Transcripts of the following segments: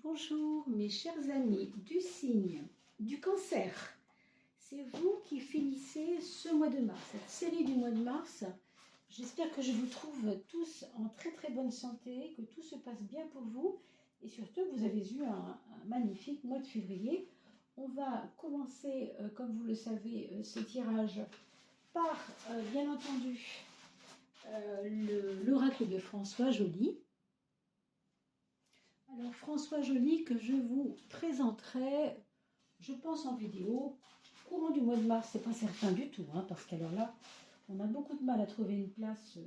Bonjour mes chers amis du signe du cancer. C'est vous qui finissez ce mois de mars, cette série du mois de mars. J'espère que je vous trouve tous en très bonne santé, que tout se passe bien pour vous et surtout que vous avez eu un magnifique mois de février. On va commencer, comme vous le savez, ce tirage par, bien entendu, l'oracle de François Joly. Alors François Joly que je vous présenterai, je pense en vidéo, courant du mois de mars, c'est pas certain du tout, parce qu'alors là, on a beaucoup de mal à trouver une place,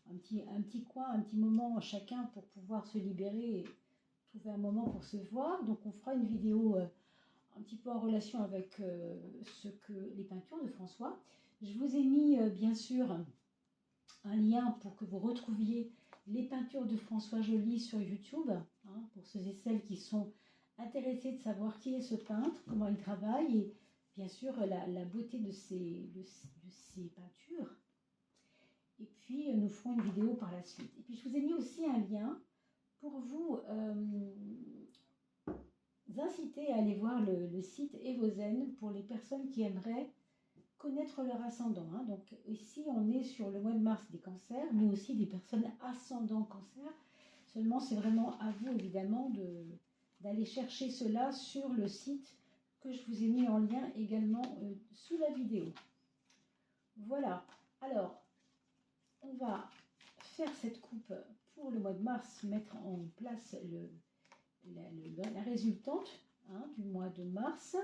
un petit coin, un petit moment chacun pour pouvoir se libérer et trouver un moment pour se voir. Donc on fera une vidéo un petit peu en relation avec les peintures de François. Je vous ai mis bien sûr un lien pour que vous retrouviez les peintures de François Joly sur YouTube, pour ceux et celles qui sont intéressés de savoir qui est ce peintre, comment il travaille et bien sûr la beauté de ses peintures. Et puis nous ferons une vidéo par la suite. Et puis je vous ai mis aussi un lien pour vous inciter à aller voir le site Evozen pour les personnes qui aimeraient connaître leur ascendant. Donc ici, on est sur le mois de mars des cancers, mais aussi des personnes ascendant cancer. Seulement, c'est vraiment à vous, évidemment, d'aller chercher cela sur le site que je vous ai mis en lien également sous la vidéo. Voilà. Alors, on va faire cette coupe pour le mois de mars, mettre en place la résultante du mois de mars.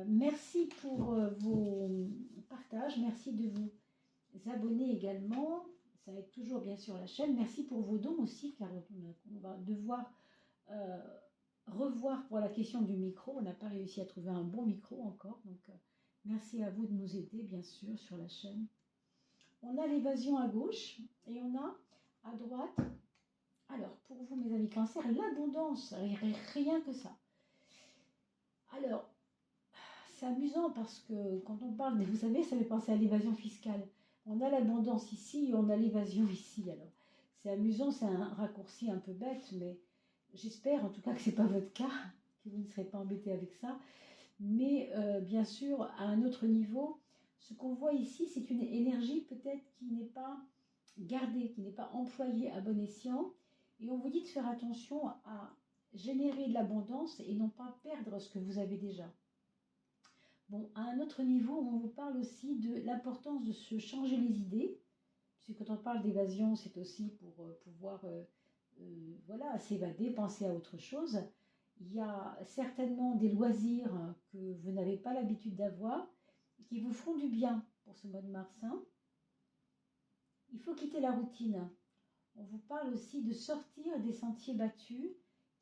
Merci pour vos partages, merci de vous abonner également, ça aide toujours bien sûr la chaîne. Merci pour vos dons aussi, car on va devoir revoir pour la question du micro, on n'a pas réussi à trouver un bon micro encore, donc merci à vous de nous aider bien sûr sur la chaîne. On a l'évasion à gauche et on a à droite, alors pour vous mes amis cancer, l'abondance, rien que ça. Alors, c'est amusant parce que quand on parle, vous savez, ça fait penser à l'évasion fiscale. On a l'abondance ici et on a l'évasion ici. Alors, c'est amusant, c'est un raccourci un peu bête, mais j'espère en tout cas que ce n'est pas votre cas, que vous ne serez pas embêtés avec ça. Mais bien sûr, à un autre niveau, ce qu'on voit ici, c'est une énergie peut-être qui n'est pas gardée, qui n'est pas employée à bon escient. Et on vous dit de faire attention à générer de l'abondance et non pas perdre ce que vous avez déjà. Bon, à un autre niveau, on vous parle aussi de l'importance de se changer les idées. Parce que quand on parle d'évasion, c'est aussi pour pouvoir voilà, s'évader, penser à autre chose. Il y a certainement des loisirs que vous n'avez pas l'habitude d'avoir, qui vous feront du bien pour ce mois de mars. Il faut quitter la routine. On vous parle aussi de sortir des sentiers battus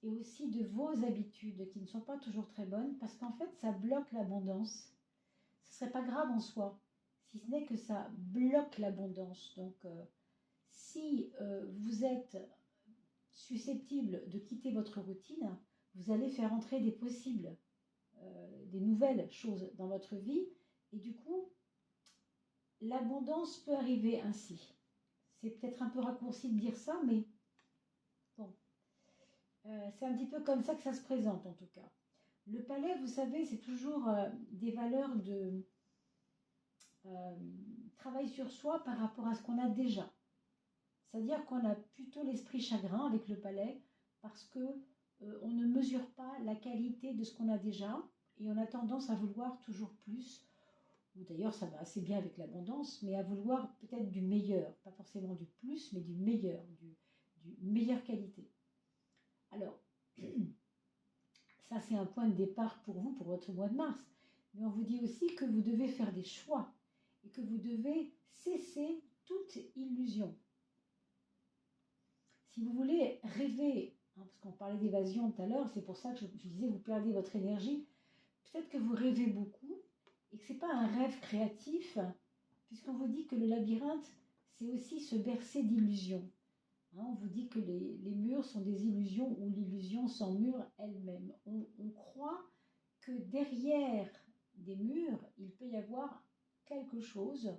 et aussi de vos habitudes qui ne sont pas toujours très bonnes, parce qu'en fait, ça bloque l'abondance. Ce ne serait pas grave en soi, si ce n'est que ça bloque l'abondance. Donc, si vous êtes susceptible de quitter votre routine, vous allez faire entrer des possibles, des nouvelles choses dans votre vie, et du coup, l'abondance peut arriver ainsi. C'est peut-être un peu raccourci de dire ça, mais bon. C'est un petit peu comme ça que ça se présente en tout cas. Le palais, vous savez, c'est toujours des valeurs de travail sur soi par rapport à ce qu'on a déjà. C'est-à-dire qu'on a plutôt l'esprit chagrin avec le palais parce que on ne mesure pas la qualité de ce qu'on a déjà et on a tendance à vouloir toujours plus. Ou d'ailleurs, ça va assez bien avec l'abondance, mais à vouloir peut-être du meilleur. Pas forcément du plus, mais du meilleur, du meilleure qualité. Alors, ça c'est un point de départ pour vous, pour votre mois de mars. Mais on vous dit aussi que vous devez faire des choix et que vous devez cesser toute illusion. Si vous voulez rêver, parce qu'on parlait d'évasion tout à l'heure, c'est pour ça que je disais vous perdez votre énergie, peut-être que vous rêvez beaucoup et que ce n'est pas un rêve créatif, puisqu'on vous dit que le labyrinthe, c'est aussi se bercer d'illusions. On vous dit que les murs sont des illusions ou l'illusion s'en mure elle-même. On croit que derrière des murs, il peut y avoir quelque chose.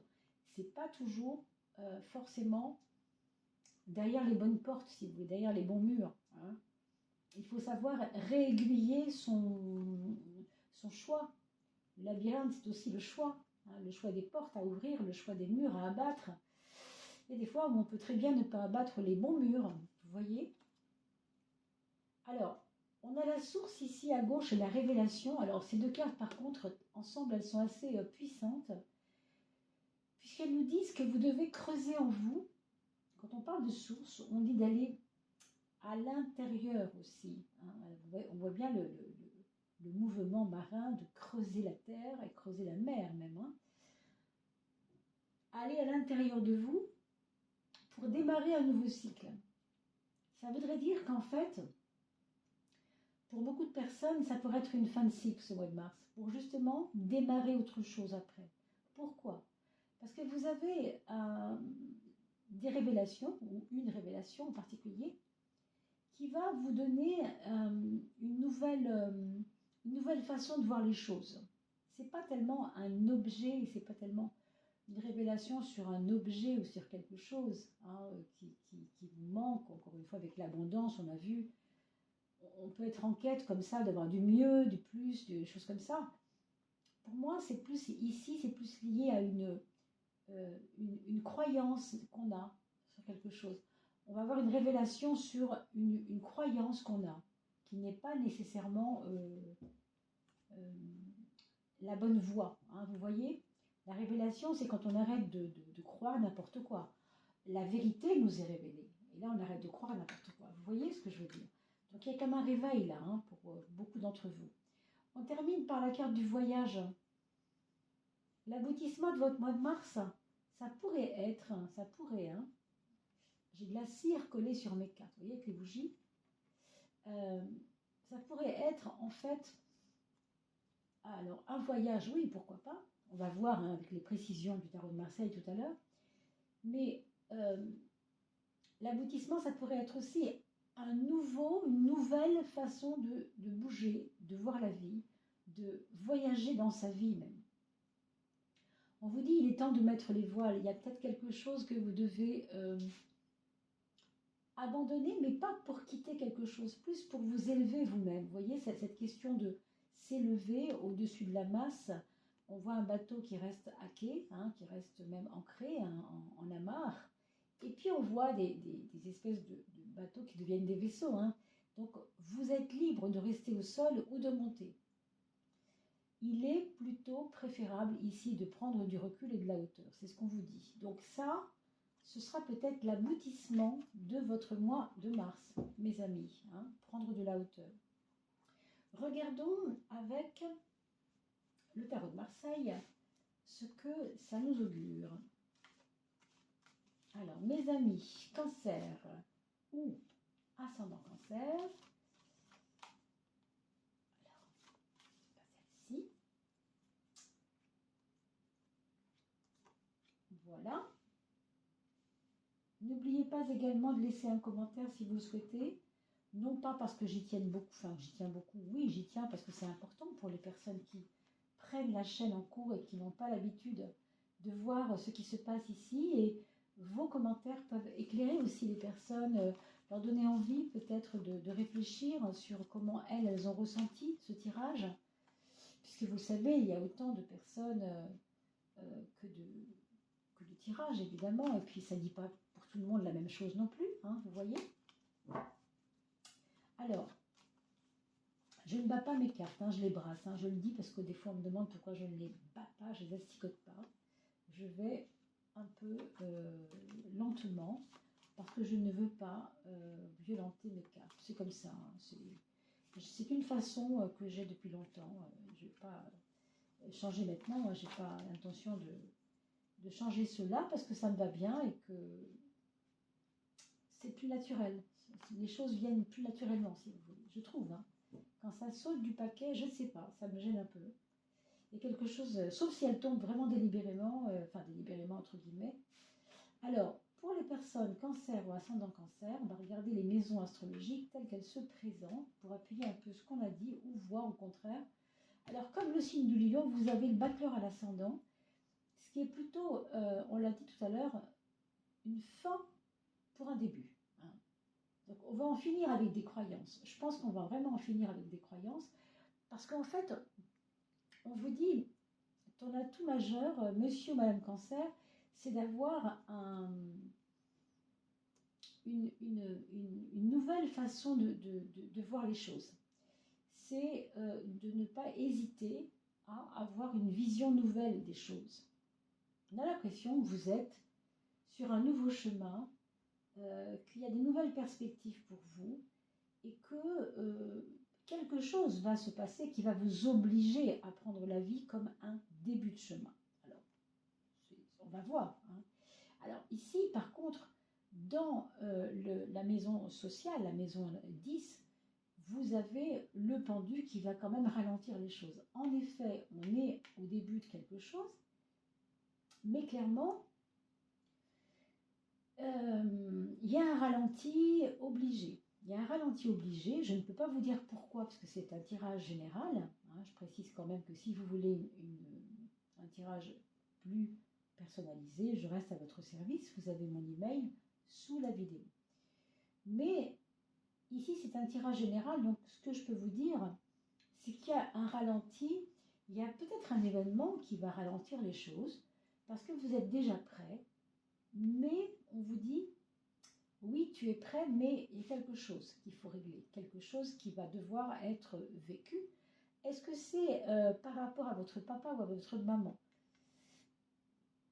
Ce n'est pas toujours forcément derrière les bonnes portes, si vous voulez, derrière les bons murs. il faut savoir réaiguiller son choix. Le labyrinthe, c'est aussi le choix. Hein, le choix des portes à ouvrir, le choix des murs à abattre. Et des fois où on peut très bien ne pas abattre les bons murs. Vous voyez? Alors, on a la source ici à gauche et la révélation. Alors, ces deux cartes, par contre, ensemble, elles sont assez puissantes. Puisqu'elles nous disent que vous devez creuser en vous. Quand on parle de source, on dit d'aller à l'intérieur aussi. Hein. On voit bien le mouvement marin de creuser la terre et creuser la mer même. Hein. Aller à l'intérieur de vous pour démarrer un nouveau cycle. Ça voudrait dire qu'en fait, pour beaucoup de personnes, ça pourrait être une fin de cycle ce mois de mars, pour justement démarrer autre chose après. Pourquoi? Parce que vous avez des révélations, ou une révélation en particulier, qui va vous donner une nouvelle façon de voir les choses. C'est pas tellement un objet, c'est pas tellement une révélation sur un objet ou sur quelque chose hein, qui vous manque. Encore une fois, avec l'abondance, on a vu, on peut être en quête comme ça, d'avoir du mieux, du plus, des choses comme ça. Pour moi, c'est plus ici, c'est plus lié à une croyance qu'on a sur quelque chose. On va avoir une révélation sur une croyance qu'on a, qui n'est pas nécessairement la bonne voie. Hein, vous voyez? La révélation, c'est quand on arrête de croire n'importe quoi. La vérité nous est révélée. Et là, on arrête de croire n'importe quoi. Vous voyez ce que je veux dire? Donc, il y a comme un réveil là, hein, pour beaucoup d'entre vous. On termine par la carte du voyage. L'aboutissement de votre mois de mars, ça pourrait être, hein, j'ai de la cire collée sur mes cartes, vous voyez, avec les bougies. Ça pourrait être en fait, alors un voyage, oui, pourquoi pas. On va voir hein, avec les précisions du tarot de Marseille tout à l'heure. Mais l'aboutissement, ça pourrait être aussi une nouvelle façon de bouger, de voir la vie, de voyager dans sa vie même. On vous dit, il est temps de mettre les voiles. Il y a peut-être quelque chose que vous devez abandonner, mais pas pour quitter quelque chose, plus pour vous élever vous-même. Vous voyez, cette question de s'élever au-dessus de la masse. On voit un bateau qui reste à quai, hein, qui reste même ancré hein, en amarre. Et puis on voit des espèces de bateaux qui deviennent des vaisseaux. Hein. Donc vous êtes libre de rester au sol ou de monter. Il est plutôt préférable ici de prendre du recul et de la hauteur. C'est ce qu'on vous dit. Donc ça, ce sera peut-être l'aboutissement de votre mois de mars, mes amis. Hein, prendre de la hauteur. Regardons avec le tarot de Marseille ce que ça nous augure. Alors, mes amis, cancer ou ascendant cancer. Alors, pas celle-ci. Voilà. N'oubliez pas également de laisser un commentaire si vous le souhaitez. Non pas parce que j'y tienne beaucoup, enfin j'y tiens beaucoup, oui j'y tiens parce que c'est important pour les personnes qui prennent la chaîne en cours et qui n'ont pas l'habitude de voir ce qui se passe ici. Et vos commentaires peuvent éclairer aussi les personnes, leur donner envie peut-être de réfléchir sur comment elles ont ressenti ce tirage. Puisque vous le savez, il y a autant de personnes que de tirages évidemment. Et puis ça ne dit pas pour tout le monde la même chose non plus, hein, vous voyez. Alors, je ne bats pas mes cartes, hein, je les brasse, hein, je le dis parce que des fois on me demande pourquoi je ne les bats pas, je ne les asticote pas. Je vais un peu lentement parce que je ne veux pas violenter mes cartes. C'est comme ça, hein, c'est une façon que j'ai depuis longtemps. Je ne vais pas changer maintenant, je n'ai pas l'intention de changer cela parce que ça me va bien et que c'est plus naturel. Les choses viennent plus naturellement, si vous voulez, je trouve. Hein. Quand ça saute du paquet, je ne sais pas, ça me gêne un peu. Il y a quelque chose, sauf si elle tombe vraiment délibérément, enfin délibérément entre guillemets. Alors, pour les personnes cancer ou ascendant cancer, on va regarder les maisons astrologiques telles qu'elles se présentent pour appuyer un peu ce qu'on a dit ou voir au contraire. Alors, comme le signe du lion, vous avez le battleur à l'ascendant, ce qui est plutôt, on l'a dit tout à l'heure, une fin pour un début. Hein. Donc, on va en finir avec des croyances. Je pense qu'on va vraiment en finir avec des croyances parce qu'en fait, on vous dit, ton atout majeur, monsieur ou madame cancer, c'est d'avoir une nouvelle façon de voir les choses. C'est de ne pas hésiter à avoir une vision nouvelle des choses. On a l'impression que vous êtes sur un nouveau chemin, qu'il y a des nouvelles perspectives pour vous et que quelque chose va se passer qui va vous obliger à prendre la vie comme un début de chemin. Alors, on va voir. Hein. Alors ici, par contre, dans la maison sociale, la maison 10, vous avez le pendu qui va quand même ralentir les choses. En effet, on est au début de quelque chose, mais clairement, il y a un ralenti obligé. Il y a un ralenti obligé, je ne peux pas vous dire pourquoi, parce que c'est un tirage général. Hein, je précise quand même que si vous voulez un tirage plus personnalisé, je reste à votre service, vous avez mon email sous la vidéo. Mais ici, c'est un tirage général, donc ce que je peux vous dire, c'est qu'il y a un ralenti, il y a peut-être un événement qui va ralentir les choses, parce que vous êtes déjà prêt, mais on vous dit, oui, tu es prêt, mais il y a quelque chose qu'il faut régler, quelque chose qui va devoir être vécu. Est-ce que c'est par rapport à votre papa ou à votre maman?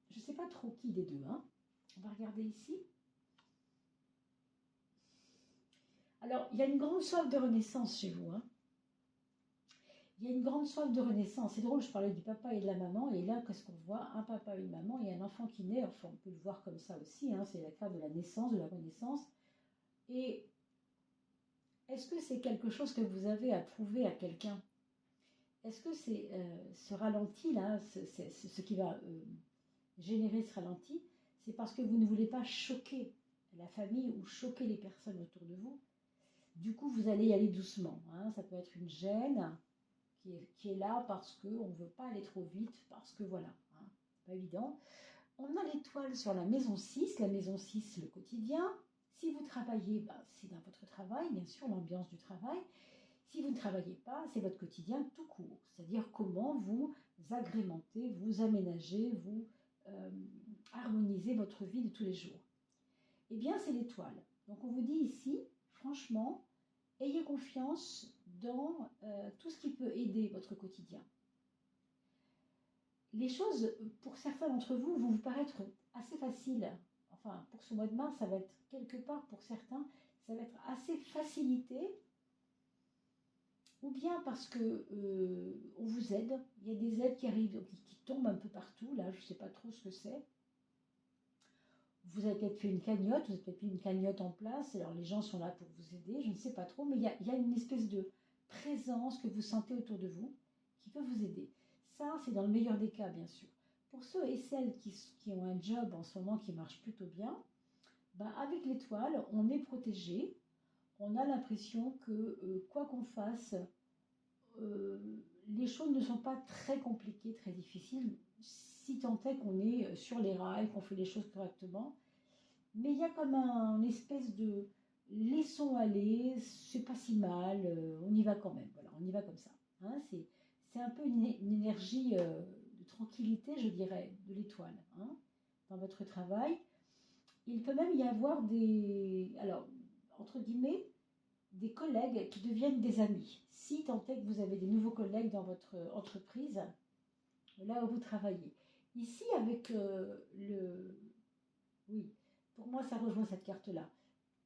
Je ne sais pas trop qui des deux, hein. On va regarder ici. Alors, il y a une grande soif de renaissance chez vous. Hein. Il y a une grande soif de renaissance. C'est drôle, je parlais du papa et de la maman, et là, qu'est-ce qu'on voit? Un papa et une maman, et un enfant qui naît, enfin, on peut le voir comme ça aussi, hein, c'est la carte de la naissance, de la renaissance. Et est-ce que c'est quelque chose que vous avez à prouver à quelqu'un? Est-ce que c'est ce ralenti-là, ce qui va générer ce ralenti, c'est parce que vous ne voulez pas choquer la famille ou choquer les personnes autour de vous? Du coup, vous allez y aller doucement. Hein. Ça peut être une gêne qui est là parce qu'on ne veut pas aller trop vite, parce que voilà, hein, c'est pas évident. On a l'étoile sur la maison 6, la maison 6, le quotidien. Si vous travaillez, bah, c'est dans votre travail, bien sûr, l'ambiance du travail. Si vous ne travaillez pas, c'est votre quotidien tout court, c'est-à-dire comment vous agrémentez, vous aménagez, vous harmonisez votre vie de tous les jours. Eh bien, c'est l'étoile. Donc, on vous dit ici, franchement, ayez confiance dans tout ce qui peut aider votre quotidien. Les choses, pour certains d'entre vous, vont vous paraître assez faciles. Enfin, pour ce mois de mars, ça va être quelque part, pour certains, ça va être assez facilité. Ou bien parce que on vous aide. Il y a des aides qui arrivent, qui tombent un peu partout. Là, je ne sais pas trop ce que c'est. Vous avez peut-être fait une cagnotte, vous avez peut-être mis une cagnotte en place, alors les gens sont là pour vous aider, je ne sais pas trop, mais il y a une espèce de présence que vous sentez autour de vous qui peut vous aider. Ça, c'est dans le meilleur des cas, bien sûr. Pour ceux et celles qui ont un job en ce moment qui marche plutôt bien, ben avec l'étoile, on est protégé. On a l'impression que quoi qu'on fasse, les choses ne sont pas très compliquées, très difficiles, si tant est qu'on est sur les rails, qu'on fait les choses correctement. Mais il y a comme une espèce de laissons aller, c'est pas si mal, on y va quand même. Voilà, on y va comme ça. Hein, c'est un peu une énergie de tranquillité, je dirais, de l'étoile, hein, dans votre travail. Il peut même y avoir alors, entre guillemets, des collègues qui deviennent des amis. Si tant est que vous avez des nouveaux collègues dans votre entreprise, là où vous travaillez. Ici, avec oui, pour moi, ça rejoint cette carte-là.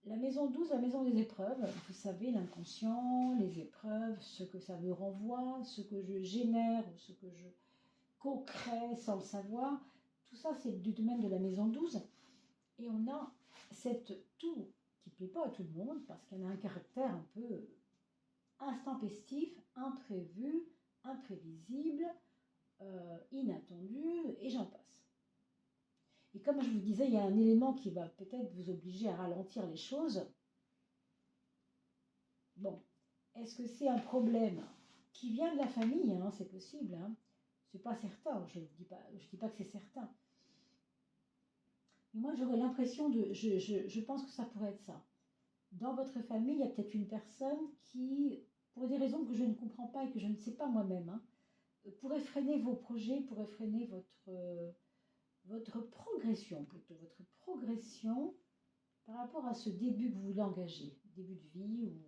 La maison 12, la maison des épreuves, vous savez, l'inconscient, les épreuves, ce que ça me renvoie, ce que je génère, ce que je co-crée sans le savoir, tout ça, c'est du domaine de la maison 12. Et on a cette tour qui ne plaît pas à tout le monde parce qu'elle a un caractère un peu intempestif, imprévu, imprévisible, inattendu, et j'en passe. Et comme je vous disais, il y a un élément qui va peut-être vous obliger à ralentir les choses. Bon, est-ce que c'est un problème qui vient de la famille, hein, c'est possible, hein, c'est pas certain, je dis pas que c'est certain. Mais moi, j'aurais l'impression je pense que ça pourrait être ça. Dans votre famille, il y a peut-être une personne qui, pour des raisons que je ne comprends pas et que je ne sais pas moi-même, hein, pourrait freiner vos projets, pourrait freiner votre progression, plutôt votre progression par rapport à ce début que vous voulez engager, début de vie ou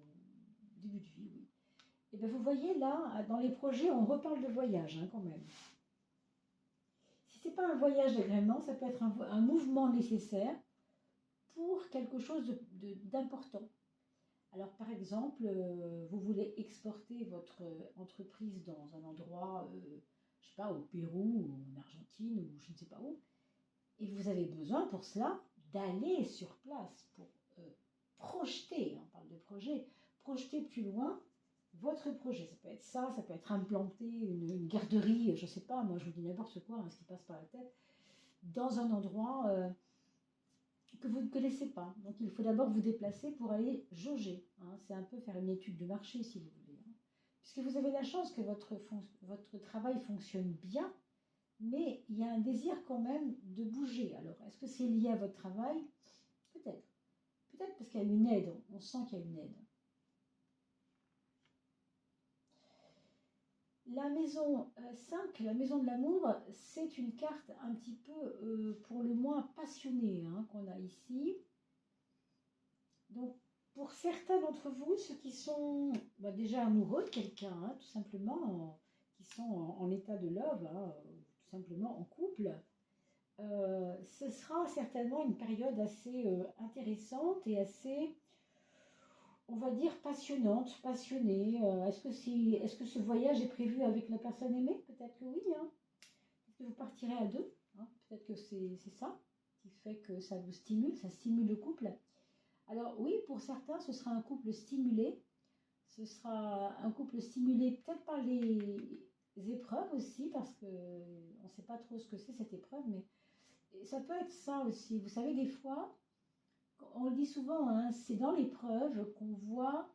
début de vie, oui. Et bien vous voyez là, dans les projets, on reparle de voyage hein, quand même. Si ce n'est pas un voyage d'agrément, ça peut être un mouvement nécessaire pour quelque chose d'important. Alors par exemple, vous voulez exporter votre entreprise dans un endroit, je ne sais pas, au Pérou ou en Argentine ou je ne sais pas où, et vous avez besoin pour cela d'aller sur place pour projeter, on parle de projet, projeter plus loin votre projet. Ça peut être ça peut être implanter une garderie, je ne sais pas, moi je vous dis n'importe quoi, hein, ce qui passe par la tête, dans un endroit que vous ne connaissez pas. Donc il faut d'abord vous déplacer pour aller jauger. Hein. C'est un peu faire une étude de marché si vous voulez. Hein. Puisque vous avez la chance que votre travail fonctionne bien, mais il y a un désir quand même de bouger. Alors est-ce que c'est lié à votre travail? Peut-être. Peut-être parce qu'il y a une aide. On sent qu'il y a une aide. La maison 5, la maison de l'amour, c'est une carte un petit peu, pour le moins, passionnée hein, qu'on a ici. Donc, pour certains d'entre vous, ceux qui sont déjà amoureux de quelqu'un, hein, tout simplement, qui sont en état de love, hein, tout simplement en couple, ce sera certainement une période assez intéressante et assez, on va dire, passionnée. Est-ce que ce voyage est prévu avec la personne aimée? Peut-être que oui. Hein. Est-ce que vous partirez à deux? Hein. Peut-être que c'est ça qui fait que ça vous stimule, ça stimule le couple. Alors oui, pour certains, ce sera un couple stimulé. Ce sera un couple stimulé peut-être par les épreuves aussi, parce qu'on ne sait pas trop ce que c'est cette épreuve, mais ça peut être ça aussi. Vous savez, des fois, on le dit souvent, hein, c'est dans l'épreuve qu'on voit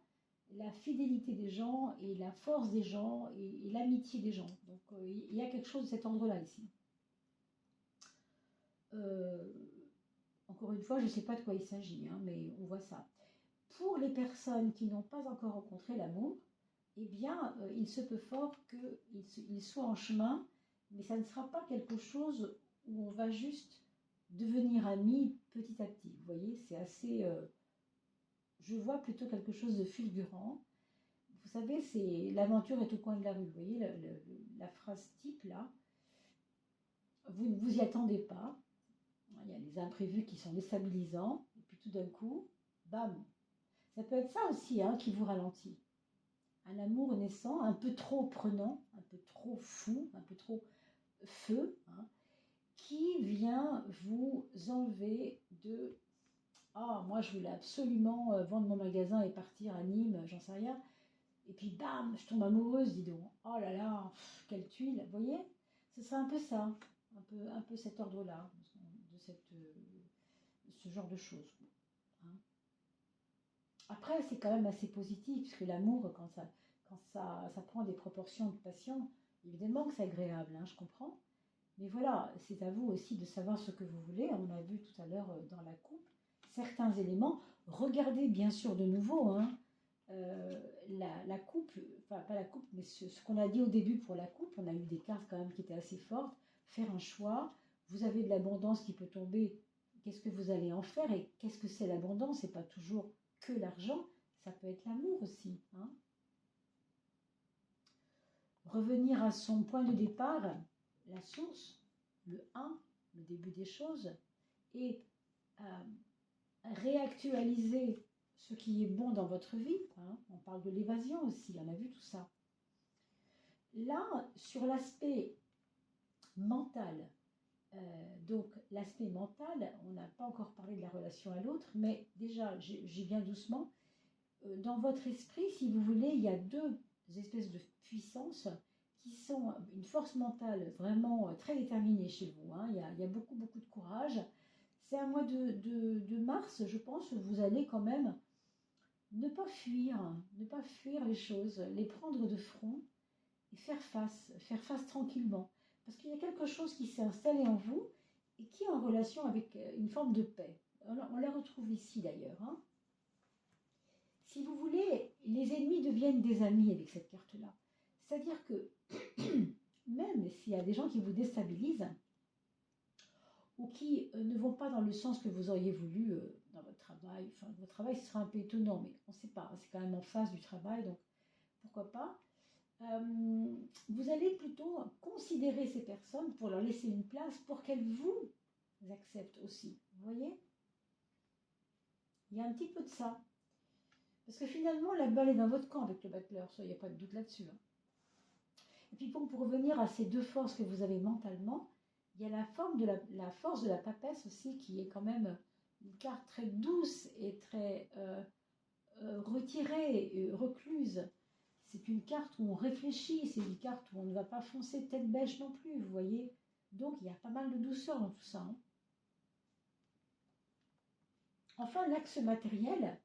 la fidélité des gens et la force des gens et l'amitié des gens. Donc il y a quelque chose de cet ordre-là ici. Encore une fois, je ne sais pas de quoi il s'agit, hein, mais on voit ça. Pour les personnes qui n'ont pas encore rencontré l'amour, eh bien, il se peut fort qu'ils soient en chemin, mais ça ne sera pas quelque chose où on va juste devenir amis petit à petit. Vous voyez, c'est assez... je vois plutôt quelque chose de fulgurant. Vous savez, c'est l'aventure est au coin de la rue. Vous voyez, la phrase type, là, vous ne vous y attendez pas. Il y a les imprévus qui sont déstabilisants, et puis tout d'un coup, bam. Ça peut être ça aussi hein, qui vous ralentit. Un amour naissant, un peu trop prenant, un peu trop fou, un peu trop feu, hein, qui vient vous enlever de « Ah, moi je voulais absolument vendre mon magasin et partir à Nîmes, j'en sais rien. » Et puis bam, je tombe amoureuse, dis donc. Oh là là, quelle tuile, vous voyez? Ce sera un peu ça, un peu cet ordre-là, de ce genre de choses. Hein. Après, c'est quand même assez positif, puisque l'amour, quand ça prend des proportions de passion, évidemment que c'est agréable, hein, je comprends. Mais voilà, c'est à vous aussi de savoir ce que vous voulez. On a vu tout à l'heure dans la coupe certains éléments. Regardez bien sûr de nouveau hein, la coupe, enfin pas la coupe, mais ce qu'on a dit au début pour la coupe. On a eu des cartes quand même qui étaient assez fortes. Faire un choix. Vous avez de l'abondance qui peut tomber. Qu'est-ce que vous allez en faire? Et qu'est-ce que c'est l'abondance? C'est pas toujours que l'argent, ça peut être l'amour aussi. Hein. Revenir à son point de départ, la source, le 1, le début des choses, et réactualiser ce qui est bon dans votre vie. Hein. On parle de l'évasion aussi, on a vu tout ça. Là, sur l'aspect mental, donc l'aspect mental, on n'a pas encore parlé de la relation à l'autre, mais déjà, j'y viens doucement. Dans votre esprit, si vous voulez, il y a deux espèces de puissances qui sont une force mentale vraiment très déterminée chez vous. Hein. Il y a beaucoup, beaucoup de courage. C'est un mois de mars, je pense, où vous allez quand même ne pas fuir les choses, les prendre de front et faire face tranquillement. Parce qu'il y a quelque chose qui s'est installé en vous et qui est en relation avec une forme de paix. On la retrouve ici d'ailleurs. Hein. Si vous voulez, les ennemis deviennent des amis avec cette carte-là. C'est-à-dire que même s'il y a des gens qui vous déstabilisent ou qui ne vont pas dans le sens que vous auriez voulu dans votre travail, enfin votre travail ce sera un peu étonnant, mais on ne sait pas, c'est quand même en face du travail, donc pourquoi pas. Vous allez plutôt considérer ces personnes pour leur laisser une place pour qu'elles vous acceptent aussi. Vous voyez? Il y a un petit peu de ça. Parce que finalement, la balle est dans votre camp avec le battleur, ça, il n'y a pas de doute là-dessus. Hein. Et puis pour revenir à ces deux forces que vous avez mentalement, il y a la force de la papesse aussi, qui est quand même une carte très douce et très retirée, et recluse. C'est une carte où on réfléchit, c'est une carte où on ne va pas foncer tête bêche non plus, vous voyez. Donc il y a pas mal de douceur dans tout ça. Hein. Enfin, l'axe matériel,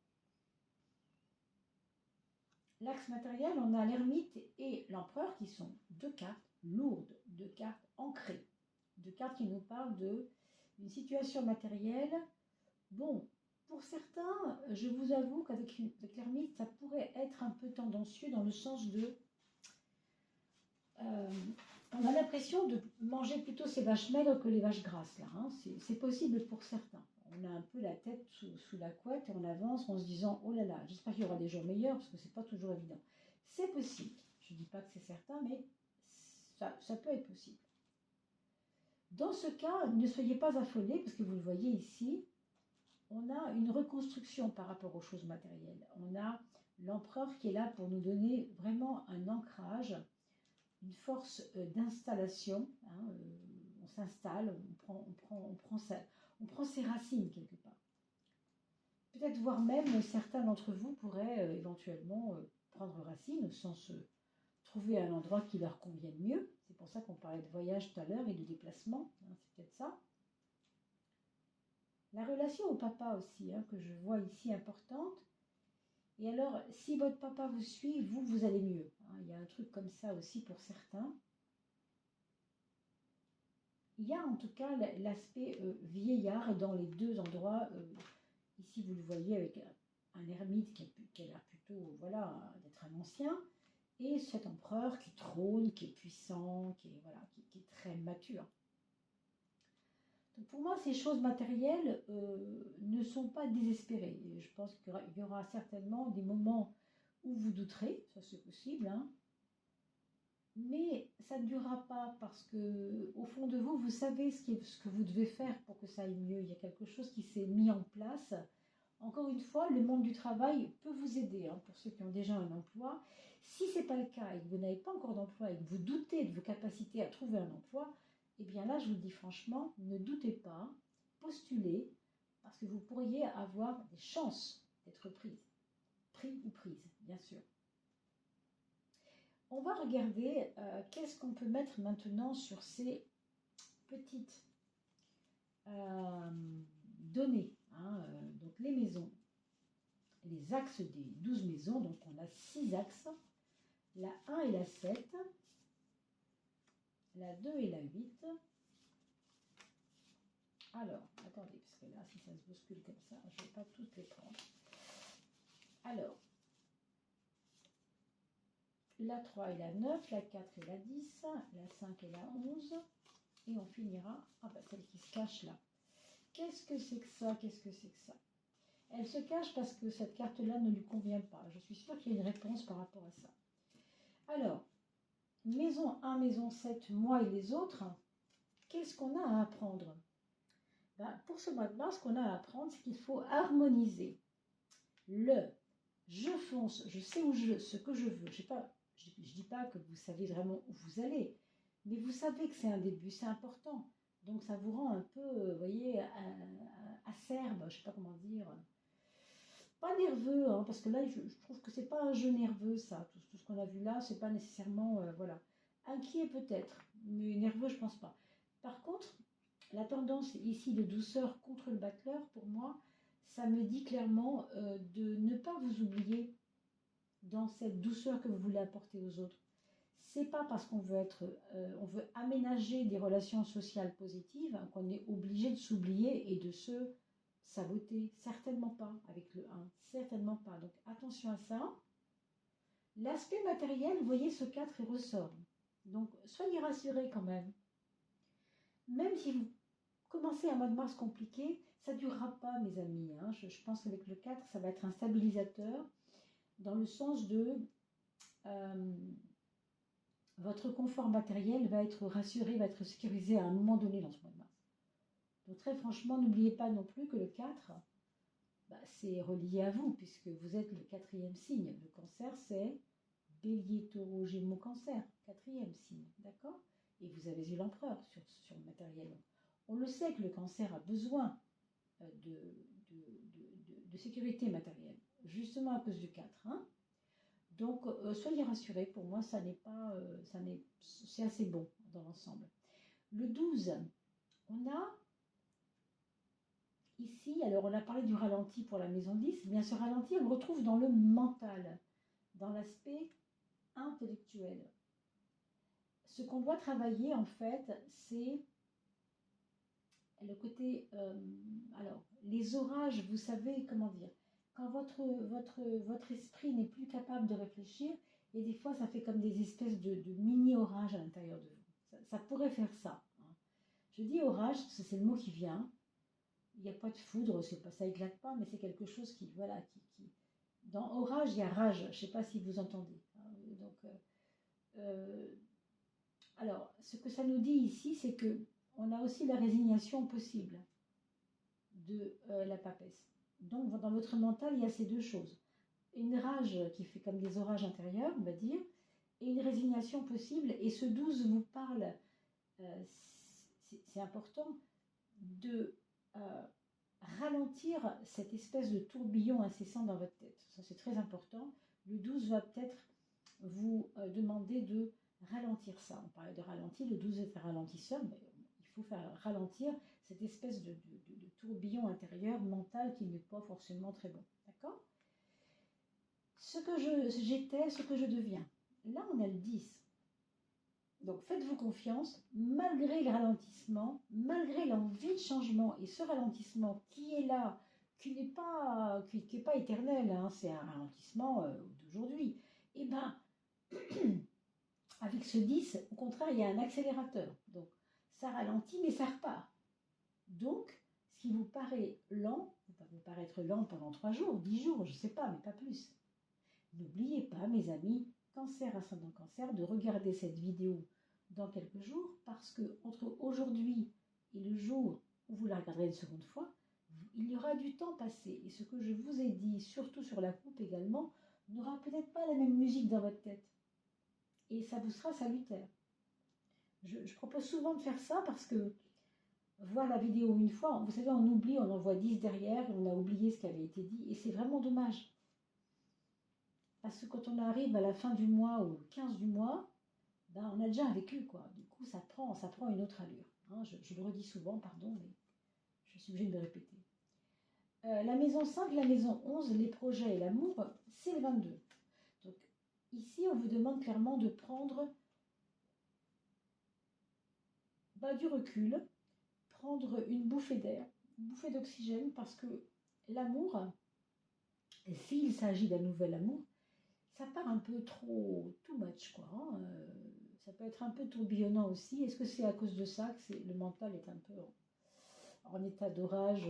on a l'ermite et l'empereur qui sont deux cartes lourdes, deux cartes ancrées, deux cartes qui nous parlent d'une situation matérielle. Bon, pour certains, je vous avoue qu'avec l'ermite, ça pourrait être un peu tendancieux dans le sens de... on a l'impression de manger plutôt ces vaches maigres que les vaches grasses, là. Hein. C'est possible pour certains. On a un peu la tête sous la couette et on avance en se disant « Oh là là, j'espère qu'il y aura des jours meilleurs parce que c'est pas toujours évident. » C'est possible. Je ne dis pas que c'est certain, mais ça peut être possible. Dans ce cas, ne soyez pas affolés parce que vous le voyez ici, on a une reconstruction par rapport aux choses matérielles. On a l'empereur qui est là pour nous donner vraiment un ancrage, une force d'installation. Hein, on s'installe, on prend ses racines quelque part. Peut-être voire même certains d'entre vous pourraient éventuellement prendre racine au sens trouver un endroit qui leur convienne mieux. C'est pour ça qu'on parlait de voyage tout à l'heure et de déplacement. Hein, c'est peut-être ça. La relation au papa aussi, hein, que je vois ici importante. Et alors, si votre papa vous suit, vous allez mieux. Hein. Il y a un truc comme ça aussi pour certains. Il y a en tout cas l'aspect vieillard dans les deux endroits. Ici, vous le voyez avec un ermite qui a l'air plutôt voilà, d'être un ancien. Et cet empereur qui trône, qui est puissant, qui est très mature. Donc pour moi, ces choses matérielles ne sont pas désespérées. Et je pense qu'il y aura certainement des moments où vous douterez, ça c'est possible, hein. Mais ça ne durera pas parce que au fond de vous, vous savez ce que vous devez faire pour que ça aille mieux. Il y a quelque chose qui s'est mis en place. Encore une fois, le monde du travail peut vous aider, hein, pour ceux qui ont déjà un emploi. Si ce n'est pas le cas et que vous n'avez pas encore d'emploi et que vous doutez de vos capacités à trouver un emploi, eh bien là, je vous le dis franchement, ne doutez pas, postulez, parce que vous pourriez avoir des chances d'être pris ou prise, bien sûr. On va regarder qu'est-ce qu'on peut mettre maintenant sur ces petites données. Hein, donc les maisons, les axes des 12 maisons, donc on a 6 axes, la 1 et la 7, la 2 et la 8. Alors, attendez, parce que là, si ça se bouscule comme ça, je ne vais pas toutes les prendre. Alors, la 3 et la 9, la 4 et la 10, la 5 et la 11, et on finira, celle qui se cache là. Qu'est-ce que c'est que ça? Qu'est-ce que c'est que ça? Elle se cache parce que cette carte-là ne lui convient pas. Je suis sûre qu'il y a une réponse par rapport à ça. Alors, maison 1, maison 7, moi et les autres, qu'est-ce qu'on a à apprendre? Pour ce mois de mars, ce qu'on a à apprendre, c'est qu'il faut harmoniser le je fonce, je sais ce que je veux. Je ne dis pas que vous savez vraiment où vous allez, mais vous savez que c'est un début, c'est important. Donc ça vous rend un peu, vous voyez, acerbe, je ne sais pas comment dire. Pas nerveux, hein, parce que là, je trouve que c'est pas un jeu nerveux, ça. Tout ce qu'on a vu là, c'est pas nécessairement, voilà. Inquiet peut-être, mais nerveux, je pense pas. Par contre, la tendance ici de douceur contre le battleur, pour moi, ça me dit clairement de ne pas vous oublier dans cette douceur que vous voulez apporter aux autres. C'est pas parce qu'on veut on veut aménager des relations sociales positives, hein, qu'on est obligé de s'oublier et de se saboter, certainement pas avec le 1, certainement pas. Donc attention à ça. L'aspect matériel, vous voyez, ce 4 il ressort. Donc soyez rassurés quand même. Même si vous commencez un mois de mars compliqué, ça ne durera pas, mes amis. Hein. Je pense qu'avec le 4, ça va être un stabilisateur dans le sens de votre confort matériel va être rassuré, va être sécurisé à un moment donné dans ce mois de mars. Donc très franchement, n'oubliez pas non plus que le 4, c'est relié à vous, puisque vous êtes le 4e signe. Le cancer, c'est Bélier, Taureau, Gémeaux, Cancer, 4e signe, d'accord? Et vous avez eu l'empereur sur le matériel. On le sait que le cancer a besoin de sécurité matérielle, justement à cause du 4. Hein. Donc, soyez rassurés, pour moi, ça n'est pas, c'est assez bon dans l'ensemble. Le 12, on a ici, alors on a parlé du ralenti pour la maison 10, bien ce ralenti, on le retrouve dans le mental, dans l'aspect intellectuel. Ce qu'on doit travailler, en fait, c'est le côté, alors, les orages, vous savez, comment dire, quand votre esprit n'est plus capable de réfléchir, et des fois, ça fait comme des espèces de mini-orages à l'intérieur de vous. Ça pourrait faire ça. Hein. Je dis orage, parce que c'est le mot qui vient. Il n'y a pas de foudre, c'est pas, ça éclate pas, mais c'est quelque chose qui, voilà, Dans orage, il y a rage. Je ne sais pas si vous entendez. Hein. Donc, alors, ce que ça nous dit ici, c'est que on a aussi la résignation possible de la papesse. Donc, dans votre mental, il y a ces deux choses. Une rage qui fait comme des orages intérieurs, on va dire, et une résignation possible. Et ce 12 vous parle, c'est important, de ralentir cette espèce de tourbillon incessant dans votre tête. Ça, c'est très important. Le 12 va peut-être vous demander de ralentir ça. On parlait de ralentir, le 12 est un ralentisseur, mais il faut faire ralentir cette espèce de tourbillon intérieur mental qui n'est pas forcément très bon. D'accord? Ce que j'étais, ce que je deviens. Là, on a le 10. Donc, faites-vous confiance, malgré le ralentissement, malgré l'envie de changement et ce ralentissement qui est là, qui n'est pas éternel, hein, c'est un ralentissement d'aujourd'hui. Et bien, avec ce 10, au contraire, il y a un accélérateur. Donc, ça ralentit, mais ça repart. Donc, ce qui vous paraît lent, va vous paraître lent pendant 3 jours, 10 jours, je ne sais pas, mais pas plus. N'oubliez pas, mes amis, Cancer, ascendant Cancer, de regarder cette vidéo dans quelques jours, parce que entre aujourd'hui et le jour où vous la regarderez une seconde fois, il y aura du temps passé. Et ce que je vous ai dit, surtout sur la coupe également, n'aura peut-être pas la même musique dans votre tête. Et ça vous sera salutaire. Je propose souvent de faire ça parce que voir la vidéo une fois, vous savez, on oublie, on en voit 10 derrière, et on a oublié ce qui avait été dit, et c'est vraiment dommage. Parce que quand on arrive à la fin du mois ou le 15 du mois, ben, on a déjà vécu, quoi. Du coup, ça prend une autre allure. Hein. Je le redis souvent, pardon, mais je suis obligée de me répéter. La maison 5, la maison 11, les projets et l'amour, c'est le 22. Donc, ici, on vous demande clairement de prendre du recul, prendre une bouffée d'air, une bouffée d'oxygène, parce que l'amour, s'il s'agit d'un nouvel amour, ça part un peu trop too much, quoi. Hein. Ça peut être un peu tourbillonnant aussi. Est-ce que c'est à cause de ça que le mental est un peu en état d'orage,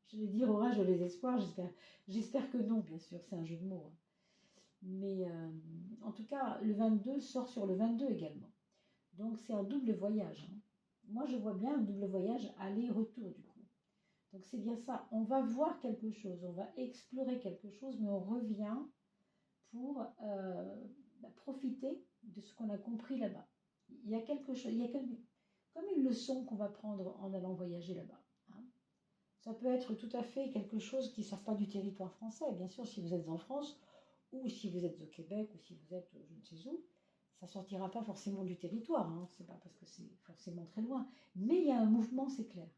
j'allais dire orage de désespoir, j'espère que non, bien sûr, c'est un jeu de mots. Hein. Mais en tout cas, le 22 sort sur le 22 également. Donc c'est un double voyage. Hein. Moi, je vois bien un double voyage aller-retour du coup. Donc c'est bien ça. On va voir quelque chose, on va explorer quelque chose, mais on revient pour profiter de ce qu'on a compris là-bas. Il y a quelque chose, comme une leçon qu'on va prendre en allant voyager là-bas. Hein. Ça peut être tout à fait quelque chose qui ne sort pas du territoire français. Bien sûr, si vous êtes en France, ou si vous êtes au Québec, ou si vous êtes je ne sais où, ça ne sortira pas forcément du territoire. Hein. Ce n'est pas parce que c'est forcément très loin. Mais il y a un mouvement, c'est clair.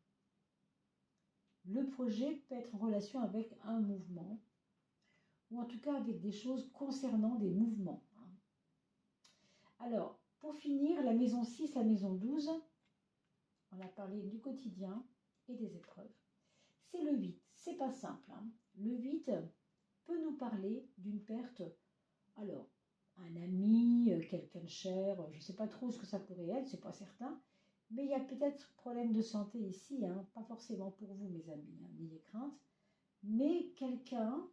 Le projet peut être en relation avec un mouvement, ou en tout cas avec des choses concernant des mouvements. Hein. Alors, pour finir, la maison 6, la maison 12, on a parlé du quotidien et des épreuves. c'est le 8. C'est pas simple, hein. Le 8 peut nous parler d'une perte. Alors, un ami, quelqu'un de cher, je ne sais pas trop ce que ça pourrait être, c'est pas certain. Mais il y a peut-être problème de santé ici, hein, pas forcément pour vous, mes amis, hein, n'ayez crainte. Mais quelqu'un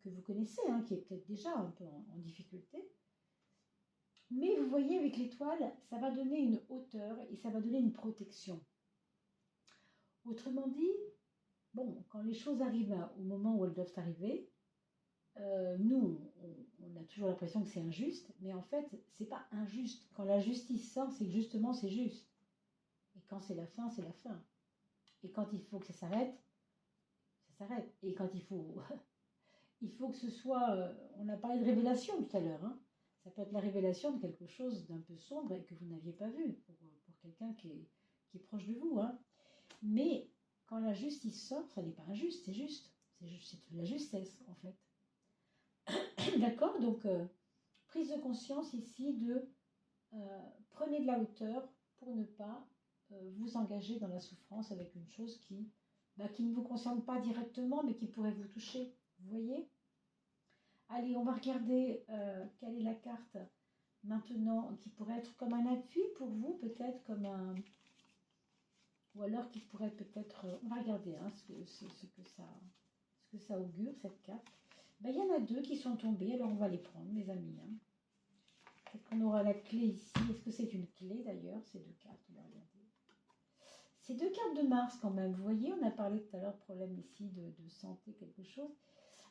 que vous connaissez, hein, qui est peut-être déjà un peu en difficulté. Mais vous voyez, avec l'étoile, ça va donner une hauteur et ça va donner une protection. Autrement dit, bon, quand les choses arrivent au moment où elles doivent arriver, nous, on a toujours l'impression que c'est injuste, mais en fait, c'est pas injuste. Quand la justice sort, c'est que justement, c'est juste. Et quand c'est la fin, c'est la fin. Et quand il faut que ça s'arrête, ça s'arrête. Et quand il faut, il faut que ce soit... on a parlé de révélation tout à l'heure, hein. Ça peut être la révélation de quelque chose d'un peu sombre et que vous n'aviez pas vu pour quelqu'un qui est proche de vous, hein. Mais quand la justice sort, ça n'est pas injuste, c'est juste. C'est de la justesse, en fait. D'accord? Donc, prise de conscience ici de prenez de la hauteur pour ne pas vous engager dans la souffrance avec une chose qui ne vous concerne pas directement, mais qui pourrait vous toucher. Vous voyez? Allez, on va regarder quelle est la carte maintenant qui pourrait être comme un appui pour vous, peut-être comme un... Ou alors qui pourrait peut-être... on va regarder hein, ce que ça augure, cette carte. Ben, il y en a deux qui sont tombés, alors on va les prendre, mes amis. Hein. Peut-être qu'on aura la clé ici. Est-ce que c'est une clé d'ailleurs, ces deux cartes? On va regarder. C'est deux cartes de Mars quand même. Vous voyez, on a parlé tout à l'heure de problème ici de santé, quelque chose.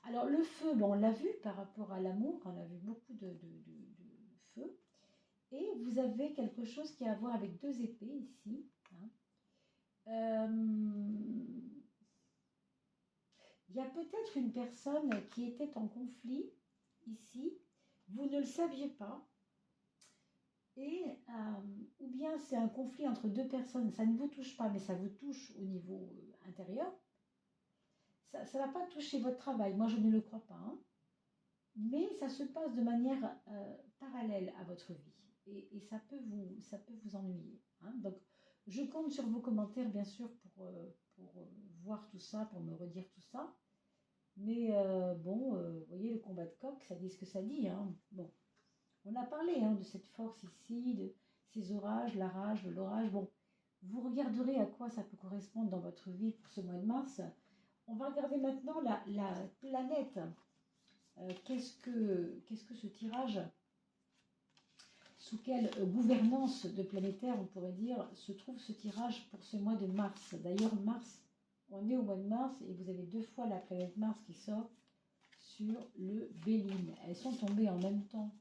Alors le feu, bon, on l'a vu par rapport à l'amour, on a vu beaucoup de feu. Et vous avez quelque chose qui a à voir avec deux épées ici. Hein. Il y a peut-être une personne qui était en conflit ici, vous ne le saviez pas, et ou bien c'est un conflit entre deux personnes, ça ne vous touche pas, mais ça vous touche au niveau intérieur. Ça ne va pas toucher votre travail, moi je ne le crois pas, hein. Mais ça se passe de manière parallèle à votre vie, et ça peut vous ennuyer. Hein. Donc je compte sur vos commentaires bien sûr pour voir tout ça, pour me redire tout ça. Mais bon, vous voyez, le combat de coq, ça dit ce que ça dit. Hein. Bon, on a parlé hein, de cette force ici, de ces orages, la rage, l'orage. Bon, vous regarderez à quoi ça peut correspondre dans votre vie pour ce mois de mars. On va regarder maintenant la planète. Qu'est-ce que ce tirage, sous quelle gouvernance de planétaire, on pourrait dire, se trouve ce tirage pour ce mois de mars. D'ailleurs, mars, on est au mois de mars et vous avez deux fois la planète Mars qui sort sur le Béline. Elles sont tombées en même temps.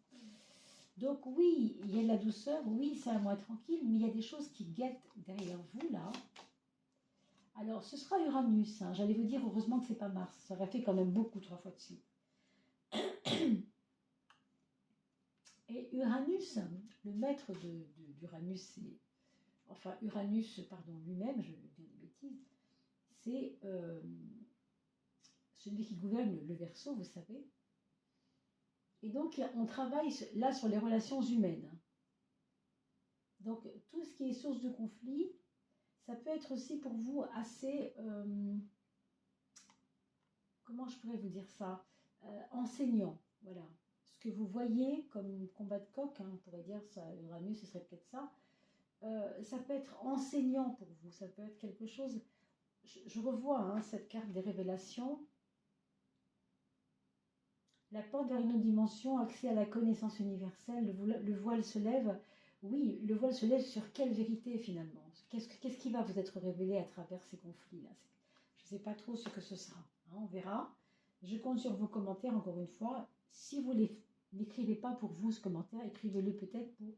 Donc oui, il y a de la douceur, oui, c'est un mois tranquille, mais il y a des choses qui guettent derrière vous là. Alors, ce sera Uranus. Hein. J'allais vous dire, heureusement que c'est pas Mars. Ça aurait fait quand même beaucoup 3 fois de suite. Et Uranus, le maître d'Uranus, enfin Uranus, pardon, lui-même, je vais dire des bêtises, c'est celui qui gouverne le Verseau, vous savez. Et donc, on travaille là sur les relations humaines. Donc, tout ce qui est source de conflit, ça peut être aussi pour vous assez, comment je pourrais vous dire ça, enseignant, voilà. Ce que vous voyez comme combat de coq, hein, on pourrait dire ça, Uranus, ce serait peut-être ça. Ça peut être enseignant pour vous, ça peut être quelque chose. Je revois hein, cette carte des révélations. La porte vers une autre dimension, accès à la connaissance universelle, le voile se lève. Oui, le voile se lève sur quelle vérité finalement? Qu'est-ce qui va vous être révélé à travers ces conflits-là? Je ne sais pas trop ce que ce sera. Hein, on verra. Je compte sur vos commentaires encore une fois. Si vous n'écrivez pas pour vous ce commentaire, écrivez-le peut-être pour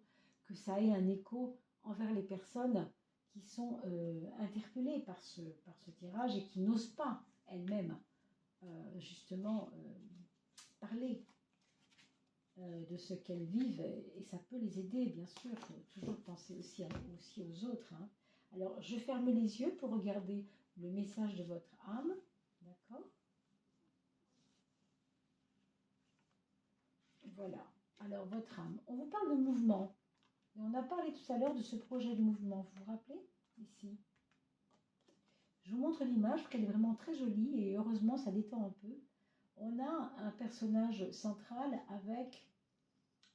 que ça ait un écho envers les personnes qui sont interpellées par ce tirage et qui n'osent pas elles-mêmes justement parler de ce qu'elles vivent et ça peut les aider bien sûr. Il faut toujours penser aussi aux autres. Hein. Alors je ferme les yeux pour regarder le message de votre âme, d'accord? Voilà. Alors votre âme. On vous parle de mouvement. Et on a parlé tout à l'heure de ce projet de mouvement. Vous vous rappelez ici? Je vous montre l'image parce qu'elle est vraiment très jolie et heureusement ça détend un peu. On a un personnage central avec,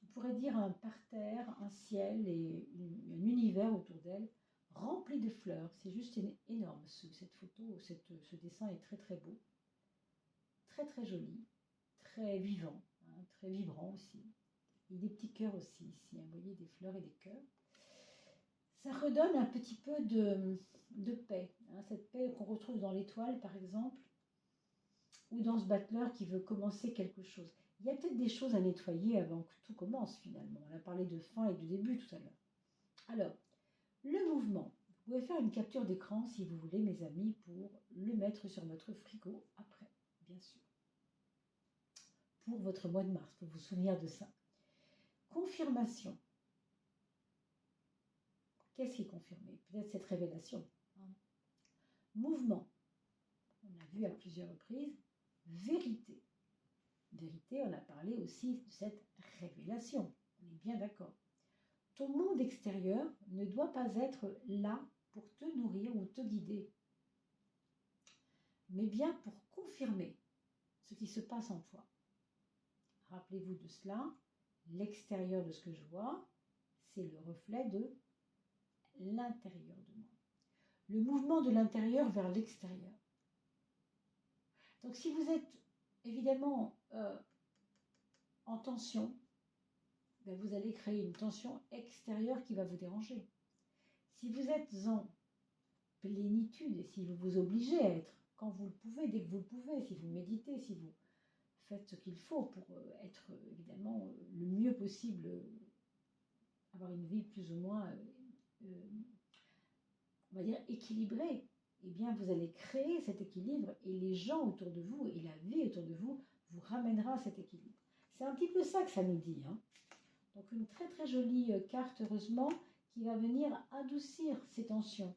on pourrait dire, un parterre, un ciel et un univers autour d'elle rempli de fleurs. C'est juste énorme cette photo, ce dessin est très très beau, très très joli, très vivant, hein, très vibrant aussi. Et des petits cœurs aussi ici, hein, vous voyez, des fleurs et des cœurs. Ça redonne un petit peu de paix, hein, cette paix qu'on retrouve dans l'étoile par exemple, ou dans ce battleur qui veut commencer quelque chose. Il y a peut-être des choses à nettoyer avant que tout commence finalement. On a parlé de fin et de début tout à l'heure. Alors, le mouvement. Vous pouvez faire une capture d'écran si vous voulez, mes amis, pour le mettre sur votre frigo après, bien sûr. Pour votre mois de mars, pour vous souvenir de ça. Confirmation. Qu'est-ce qui est confirmé? Peut-être cette révélation. Hein. Mouvement. On a vu à plusieurs reprises. Vérité. Vérité, on a parlé aussi de cette révélation. On est bien d'accord. Ton monde extérieur ne doit pas être là pour te nourrir ou te guider, mais bien pour confirmer ce qui se passe en toi. Rappelez-vous de cela, l'extérieur de ce que je vois, c'est le reflet de l'intérieur de moi. Le mouvement de l'intérieur vers l'extérieur. Donc si vous êtes évidemment en tension, ben vous allez créer une tension extérieure qui va vous déranger. Si vous êtes en plénitude et si vous vous obligez à être, quand vous le pouvez, dès que vous le pouvez, si vous méditez, si vous faites ce qu'il faut pour être évidemment le mieux possible, avoir une vie plus ou moins, on va dire, équilibrée, eh bien vous allez créer cet équilibre et les gens autour de vous et la vie autour de vous vous ramènera à cet équilibre. C'est un petit peu ça que ça nous dit. Hein. Donc une très très jolie carte, heureusement, qui va venir adoucir ces tensions.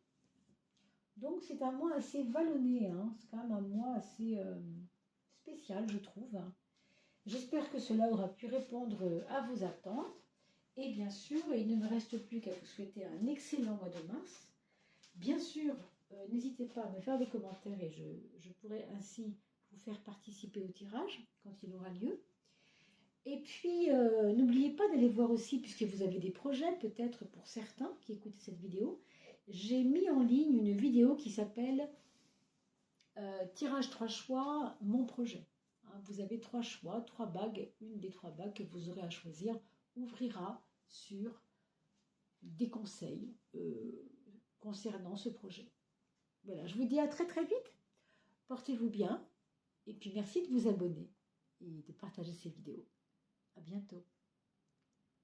Donc c'est un mois assez vallonné, hein. C'est quand même un mois assez spécial, je trouve. Hein. J'espère que cela aura pu répondre à vos attentes. Et bien sûr, il ne me reste plus qu'à vous souhaiter un excellent mois de mars. Bien sûr, n'hésitez pas à me faire des commentaires et je pourrai ainsi vous faire participer au tirage quand il aura lieu. Et puis, n'oubliez pas d'aller voir aussi, puisque vous avez des projets, peut-être pour certains qui écoutent cette vidéo, j'ai mis en ligne une vidéo qui s'appelle Tirage 3 choix, mon projet. Hein, vous avez 3 choix, 3 bagues. Une des 3 bagues que vous aurez à choisir ouvrira sur des conseils concernant ce projet. Voilà, je vous dis à très très vite. Portez-vous bien. Et puis merci de vous abonner et de partager ces vidéos. À bientôt.